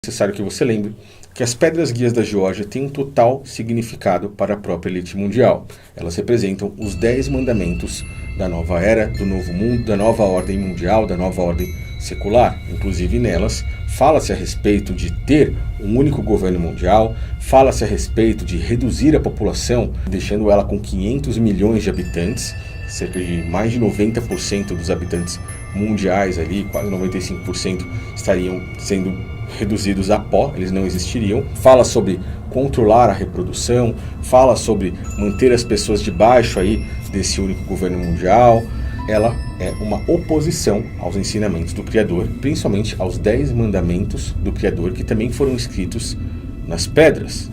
necessário que você lembre que as pedras guias da Geórgia têm um total significado para a própria elite mundial. Elas representam os 10 mandamentos da nova era, do novo mundo, da nova ordem mundial, da nova ordem secular. Inclusive nelas fala-se a respeito de ter um único governo mundial, fala-se a respeito de reduzir a população, deixando ela com 500 milhões de habitantes, cerca de mais de 90% dos habitantes mundiais ali, quase 95% estariam sendo reduzidos a pó, eles não existiriam. Fala sobre controlar a reprodução, fala sobre manter as pessoas debaixo aí desse único governo mundial. Ela é uma oposição aos ensinamentos do Criador, principalmente aos 10 mandamentos do Criador, que também foram escritos nas pedras.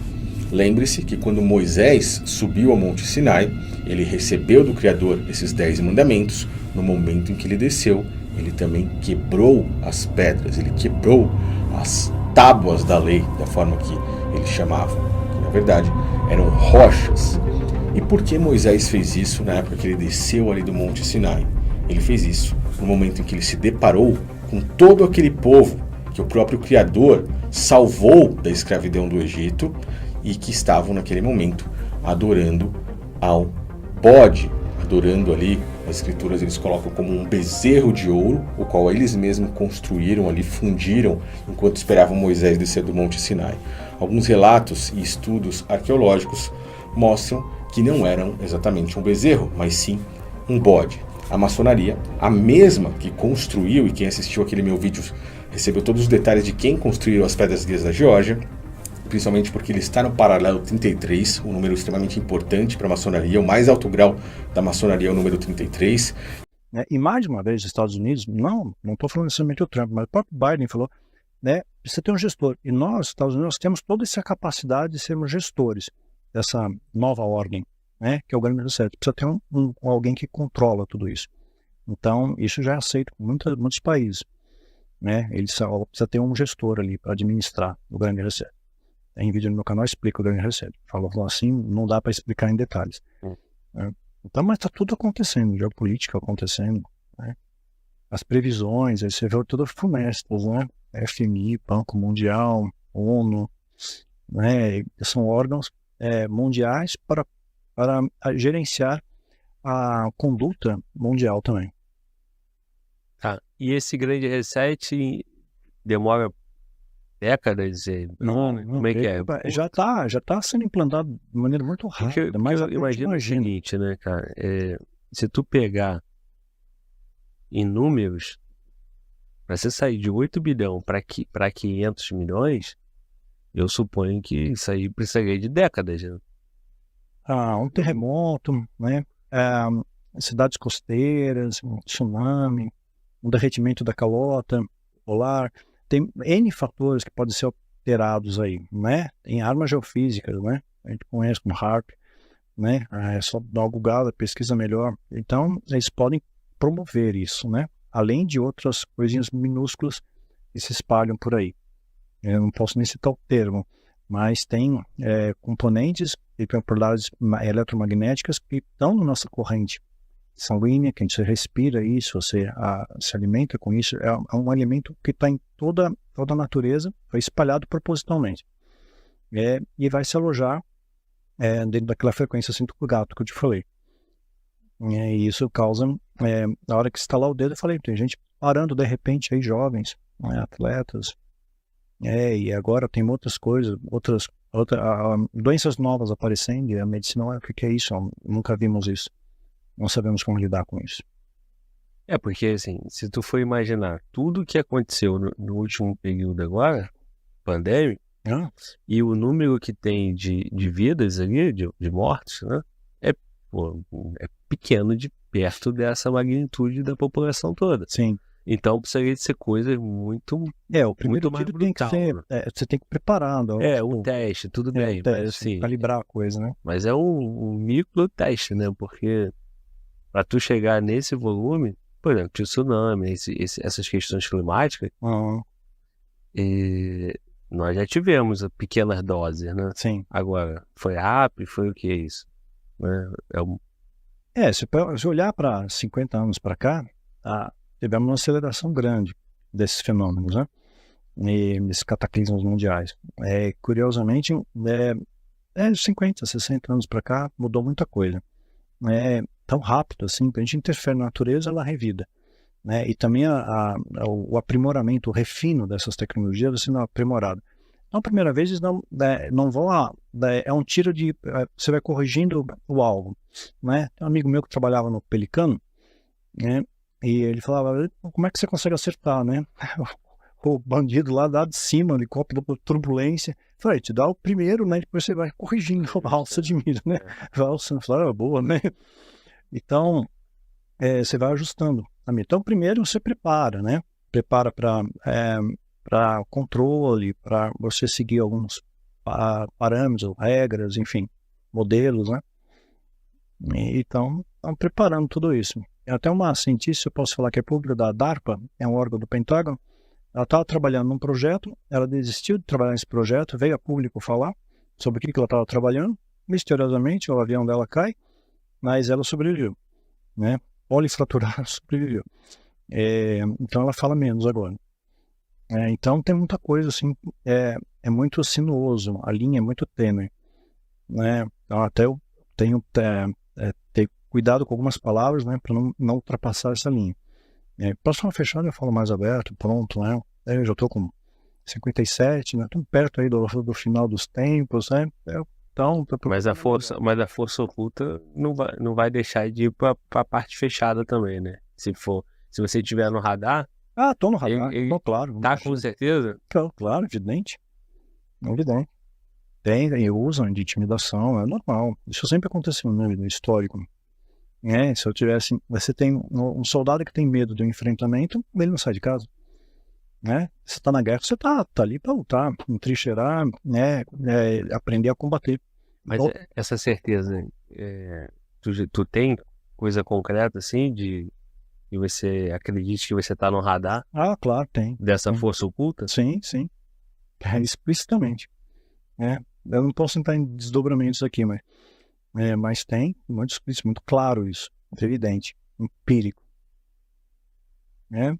Lembre-se que quando Moisés subiu ao Monte Sinai, ele recebeu do Criador esses 10 mandamentos. No momento em que ele desceu, ele também quebrou as pedras, ele quebrou as tábuas da lei, da forma que ele chamava, que na verdade eram rochas. E por que Moisés fez isso na época que ele desceu ali do Monte Sinai? Ele fez isso no momento em que ele se deparou com todo aquele povo que o próprio Criador salvou da escravidão do Egito e que estavam naquele momento adorando ao bode, adorando ali, as escrituras eles colocam como um bezerro de ouro, o qual eles mesmos construíram ali, fundiram, enquanto esperavam Moisés descer do Monte Sinai. Alguns relatos e estudos arqueológicos mostram que não eram exatamente um bezerro, mas sim um bode. A maçonaria, a mesma que construiu, e quem assistiu aquele meu vídeo recebeu todos os detalhes de quem construiu as pedras guias da Geórgia, principalmente porque ele está no paralelo 33, um número extremamente importante para a maçonaria, o mais alto grau da maçonaria é o número 33. E mais de uma vez, os Estados Unidos, não estou falando necessariamente o Trump, mas o próprio Biden falou, né, precisa ter um gestor. E nós, Estados Unidos, temos toda essa capacidade de sermos gestores dessa nova ordem, né, que é o grande reset. Precisa ter alguém que controla tudo isso. Então, isso já é aceito por muitos países, né? Ele precisa ter um gestor ali para administrar o grande reset. Tem vídeo no meu canal, explica o grande reset. Falou assim, não dá para explicar em detalhes. Né? Então, mas está tudo acontecendo, geopolítica acontecendo, né? As previsões, aí você vê todas funestas, né? FMI, Banco Mundial, ONU, né? São órgãos mundiais para gerenciar a conduta mundial também. Tá. E esse grande reset demora décadas? Não, como é que é? Já tá sendo implantado de maneira muito rápida, mas eu imagino o seguinte, né, cara? Se tu pegar em números, para você sair de 8 bilhão para 500 milhões, eu suponho que isso aí precisaria de décadas, né? Um terremoto, né? Cidades costeiras, um tsunami, um derretimento da calota polar, tem N fatores que podem ser alterados aí, né? Tem armas geofísicas, né? A gente conhece como HAARP, né? É só dar uma googada, pesquisa melhor. Então, eles podem promover isso, né? Além de outras coisinhas minúsculas que se espalham por aí. Eu não posso nem citar o termo, mas tem componentes e propriedades eletromagnéticas que estão na nossa corrente sanguínea, que a gente respira isso, você se alimenta com isso, é um alimento que está em toda a natureza, foi espalhado propositalmente. E vai se alojar dentro daquela frequência cinto do gato que eu te falei. E isso causa, na hora que estalar o dedo, eu falei, tem gente parando de repente aí, jovens, atletas, e agora tem outras coisas, outras doenças novas aparecendo, e a medicina, o que é isso? Nunca vimos isso. Não sabemos como lidar com isso. Porque assim, se tu for imaginar tudo o que aconteceu no último período agora, pandêmico, e o número que tem de vidas ali, de mortes, né, é pequeno de perto dessa magnitude da população toda. Sim. Então precisaria de ser coisa muito o primeiro tiro tem que ser, você tem que preparar. Um teste, tudo bem. Mas, assim, calibrar a coisa, né? Mas é um micro teste, né? Porque para tu chegar nesse volume, por exemplo, tsunami, essas questões climáticas, nós já tivemos pequenas doses, né? Sim. Agora, foi rápido, foi o que é isso? Se olhar para 50 anos para cá, tivemos uma aceleração grande desses fenômenos, né? nesses cataclismos mundiais. Curiosamente, 50, 60 anos para cá, mudou muita coisa. Tão rápido assim, a gente interfere na natureza, ela revida. E também o aprimoramento, o refino dessas tecnologias vai sendo aprimorado. Então, a primeira vez, eles não vão lá, é um tiro de... Você vai corrigindo o alvo. Tem um amigo meu que trabalhava no Pelicano, e ele falava, como é que você consegue acertar, O bandido lá de cima, helicóptero, turbulência. Eu falei, te dá o primeiro, depois você vai corrigindo a alça de mira, Vai alçando, boa, Então, você vai ajustando. Então, primeiro você prepara, Prepara para controle, para você seguir alguns parâmetros, regras, enfim, modelos, Então, estão preparando tudo isso. Até uma cientista, eu posso falar que é pública da DARPA, é um órgão do Pentágono, ela estava trabalhando num projeto, ela desistiu de trabalhar nesse projeto, veio a público falar sobre o que ela estava trabalhando, misteriosamente o avião dela cai, mas ela sobreviveu, Polifraturada, sobreviveu. Então ela fala menos agora. Então tem muita coisa assim, é muito sinuoso, a linha é muito tênue, Então até eu tenho ter cuidado com algumas palavras, para não ultrapassar essa linha. Próxima fechada eu falo mais aberto, pronto, Eu já estou com 57, Estou perto aí do final dos tempos, Então, mas a força oculta não vai deixar de ir para a parte fechada também, Se você estiver no radar. Tô no radar, claro. Tá com certeza? Claro, evidente. Evidente. Tem, usam de intimidação, é normal. Isso sempre aconteceu no meu vida histórico. Se eu tivesse. Você tem um soldado que tem medo do enfrentamento, ele não sai de casa. Você está na guerra, você tá ali para lutar, entrincheirar, aprender a combater. Mas essa certeza, tu tem coisa concreta assim de você acredite que você está no radar? Claro, tem. Dessa força oculta? Sim. Explicitamente. Eu não posso entrar em desdobramentos aqui, mas tem muito explícito, muito claro isso, evidente, empírico.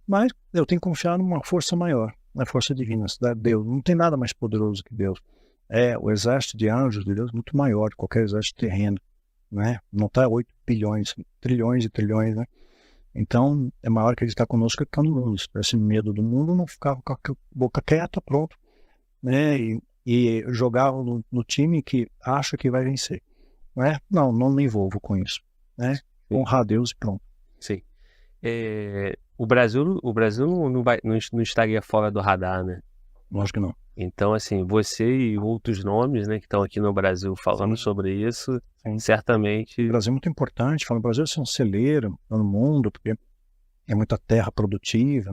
Mas eu tenho que confiar numa força maior, na força divina, Deus. Não tem nada mais poderoso que Deus. O exército de anjos de Deus é muito maior que qualquer exército terreno, Não está 8 bilhões, trilhões e trilhões, Então, é maior que ele está conosco que está no mundo. Se tivesse medo do mundo, não ficava com a boca quieta, pronto, e jogava no time que acha que vai vencer. Não me envolvo com isso, Honrar a Deus e pronto. Sim. O Brasil não estaria fora do radar, Lógico que não. Então, assim, você e outros nomes, que estão aqui no Brasil falando sobre isso, certamente... O Brasil é muito importante, o Brasil é um celeiro no mundo, porque é muita terra produtiva,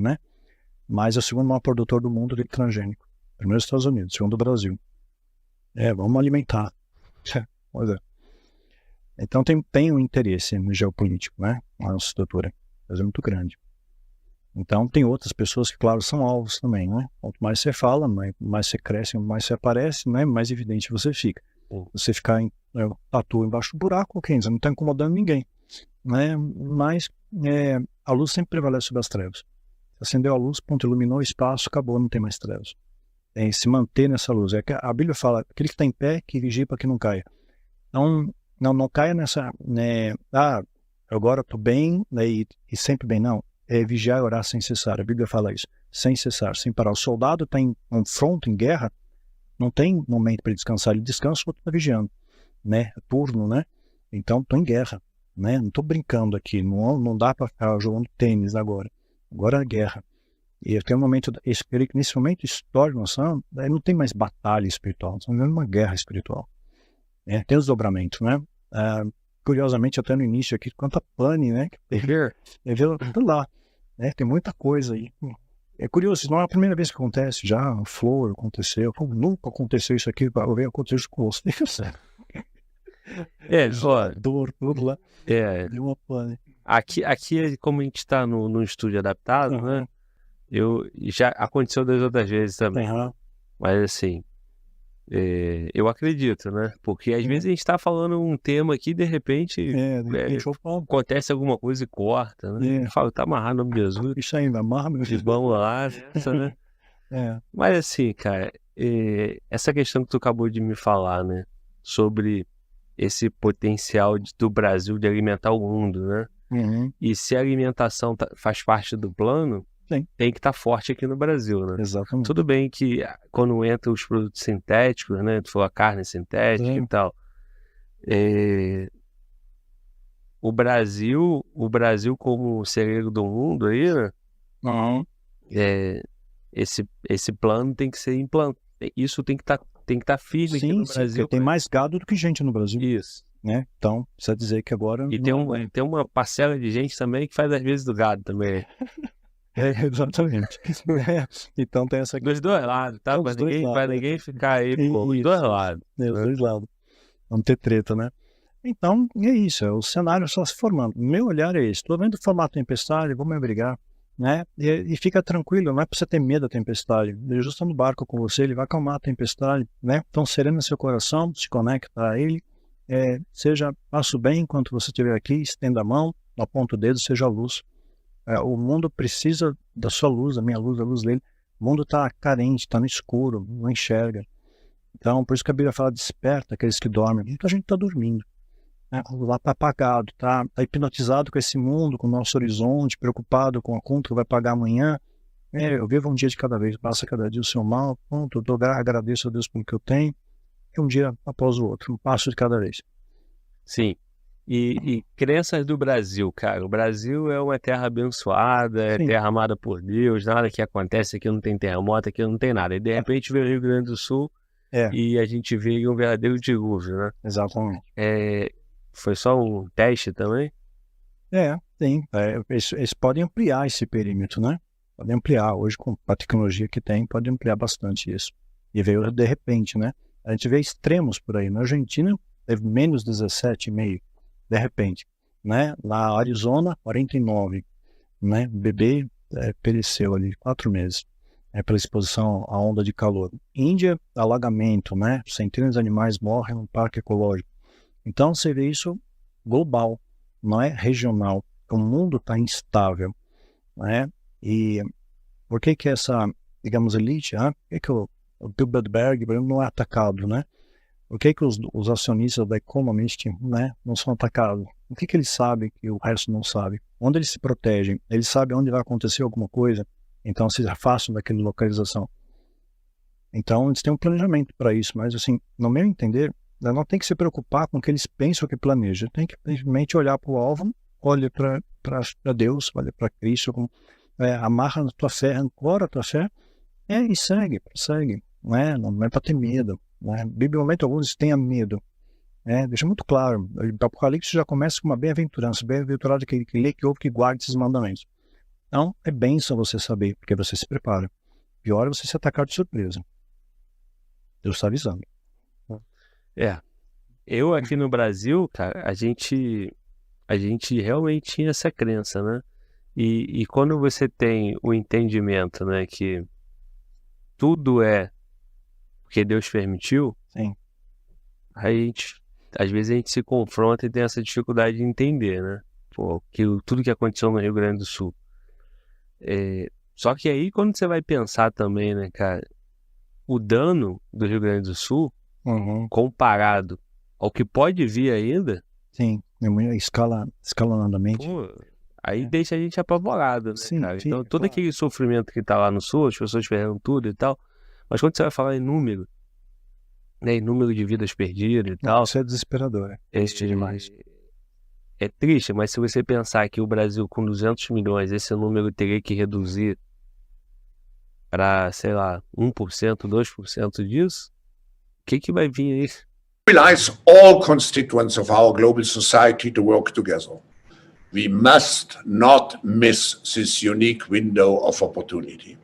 Mas é o segundo maior produtor do mundo de transgênico. Primeiro os Estados Unidos, segundo o Brasil. Vamos alimentar. Pois é. Então tem um interesse no geopolítico, A nossa estrutura. O Brasil é muito grande. Então tem outras pessoas que, claro, são alvos também, Quanto mais você fala, mais você cresce, mais você aparece, mais evidente você fica. Você ficar tatua embaixo do buraco, ok, você não está incomodando ninguém, Mas a luz sempre prevalece sobre as trevas. Acendeu a luz, ponto, iluminou o espaço, acabou, não tem mais trevas. Tem que se manter nessa luz. A Bíblia fala, aquele que está em pé, que vigie para que não caia. Então, não caia nessa, agora estou bem, e sempre bem, não. Vigiar e orar sem cessar. A Bíblia fala isso. Sem cessar, sem parar. O soldado está em confronto, em guerra, não tem momento para descansar. Ele descansa, o outro está vigiando. Turno, Então, estou em guerra. Não estou brincando aqui. Não dá para ficar jogando tênis agora. Agora é guerra. E tem um momento, nesse momento histórico, não tem mais batalha espiritual. Estamos vivendo uma guerra espiritual. Tem os dobramentos, Curiosamente, até no início aqui, quanta pane, tudo lá, tem muita coisa aí. É curioso, isso não é a primeira vez que acontece, já a flor aconteceu, nunca aconteceu isso aqui, veio acontecer isso com você. Dor, tudo lá. Deu uma pane. Aqui, como a gente está no estúdio adaptado, já aconteceu das outras vezes também. Mas assim, eu acredito, Porque às vezes a gente está falando um tema aqui, de repente acontece alguma coisa e corta, Fala, tá amarrado no nome de Jesus. Isso ainda amarra, meu Jesus. Vamos lá, Mas assim, cara, essa questão que tu acabou de me falar, né? Sobre esse potencial do Brasil de alimentar o mundo, né? Uhum. E se a alimentação faz parte do plano, Sim. tem que estar forte aqui no Brasil, né? Exatamente. Tudo bem que quando entra os produtos sintéticos, né? Tu falou a carne sintética Sim. e tal. O Brasil como celeiro do mundo aí, né? Uhum. Esse plano tem que ser implantado. Isso tem que estar firme aqui no Brasil. Porque tem mais gado do que gente no Brasil. Isso. Né? Então, precisa dizer que agora... E tem uma parcela de gente também que faz às vezes do gado também. Exatamente. Então tem essa... Dos dois lados, tá? Pra ninguém ficar aí, pô, dos dois lados. Dos dois lados. Vamos ter treta, né? Então, é isso, o cenário só se formando. Meu olhar é esse, estou vendo formar tempestade, vou me abrigar, né? E fica tranquilo, não é para você ter medo da tempestade. Jesus está no barco com você, ele vai acalmar a tempestade, né? Então, serena seu coração, se conecta a ele, faça o bem enquanto você estiver aqui, estenda a mão, aponta o dedo, seja a luz. O mundo precisa da sua luz, da minha luz, da luz dele. O mundo está carente, está no escuro, não enxerga. Então, por isso que a Bíblia fala, desperta aqueles que dormem. Muita gente está dormindo. Lá está apagado, tá hipnotizado com esse mundo, com o nosso horizonte, preocupado com a conta que vai pagar amanhã. Eu vivo um dia de cada vez, passa cada dia o seu mal, ponto, agradeço a Deus pelo que eu tenho, e um dia após o outro, um passo de cada vez. Sim, e crenças do Brasil, cara, o Brasil é uma terra abençoada, terra amada por Deus, nada que acontece aqui não tem terremoto, aqui não tem nada, e de repente vem o Rio Grande do Sul e a gente vê um verdadeiro dilúvio, né? Exatamente. Foi só um teste também? Tem. Eles podem ampliar esse perímetro, né? Podem ampliar. Hoje, com a tecnologia que tem, pode ampliar bastante isso. E veio de repente, né? A gente vê extremos por aí. Na Argentina, teve menos 17,5, de repente. Né? Na Arizona, 49. Né? O bebê pereceu ali, 4 meses. Pela exposição à onda de calor. Índia, alagamento, né? Centenas de animais morrem no parque ecológico. Então, você vê isso global, não é regional. O mundo está instável, né? E por que essa, digamos, elite, por que o Bilderberg não é atacado, né? Por que os acionistas da Economist, né, não são atacados? O que eles sabem que o resto não sabe? Onde eles se protegem? Eles sabem onde vai acontecer alguma coisa, então se afastam daquela localização. Então, eles têm um planejamento para isso, mas assim, no meu entender, não tem que se preocupar com o que eles pensam que planejam. Tem que simplesmente olhar para o alvo, olha para Deus, olha para Cristo, amarra na tua fé, ancora a tua fé, e segue. Não é para ter medo. Né? Bíblia, em momento algum, tenha medo. Deixa muito claro. O Apocalipse já começa com uma bem-aventurança. Bem-aventurado aquele que lê, que ouve, que guarda esses mandamentos. Então, é bênção você saber, porque você se prepara. Pior é você se atacar de surpresa. Deus está avisando. Eu aqui no Brasil, cara, a gente realmente tinha essa crença, né? E quando você tem o entendimento, né, que tudo é porque Deus permitiu, sim, às vezes a gente se confronta e tem essa dificuldade de entender, né? Tudo que aconteceu no Rio Grande do Sul. Só que aí, quando você vai pensar também, né, cara, o dano do Rio Grande do Sul, comparado ao que pode vir ainda... Sim, escalonadamente. Aí deixa a gente apavorado, né, sim, cara? Sim, então, todo aquele sofrimento que tá lá no Sul, as pessoas perdendo tudo e tal, mas quando você vai falar em número, né, em número de vidas perdidas e tal... Isso é desesperador, é triste demais. É triste, mas se você pensar que o Brasil com 200 milhões, esse número teria que reduzir para, sei lá, 1%, 2% disso, o que vai vir aí? Mobilize all constituents of our global society to work together. We must not miss this unique window of opportunity.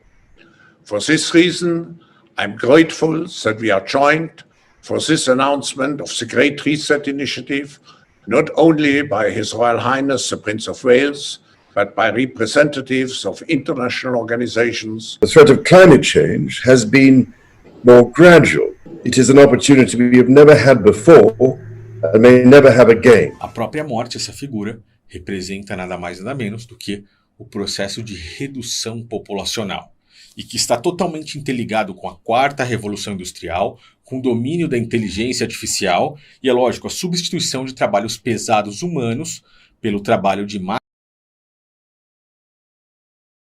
For this reason, I'm grateful that we are joined for this announcement of the Great Reset Initiative, not only by His Royal Highness the Prince of Wales, but by representatives of international organizations. The threat of climate change has been more gradual. It is an opportunity we have never had before and may never have again. A própria morte, essa figura, representa nada mais nada menos do que o processo de redução populacional. e que está totalmente interligado com a quarta revolução industrial, com o domínio da inteligência artificial e, é lógico, a substituição de trabalhos pesados humanos pelo trabalho de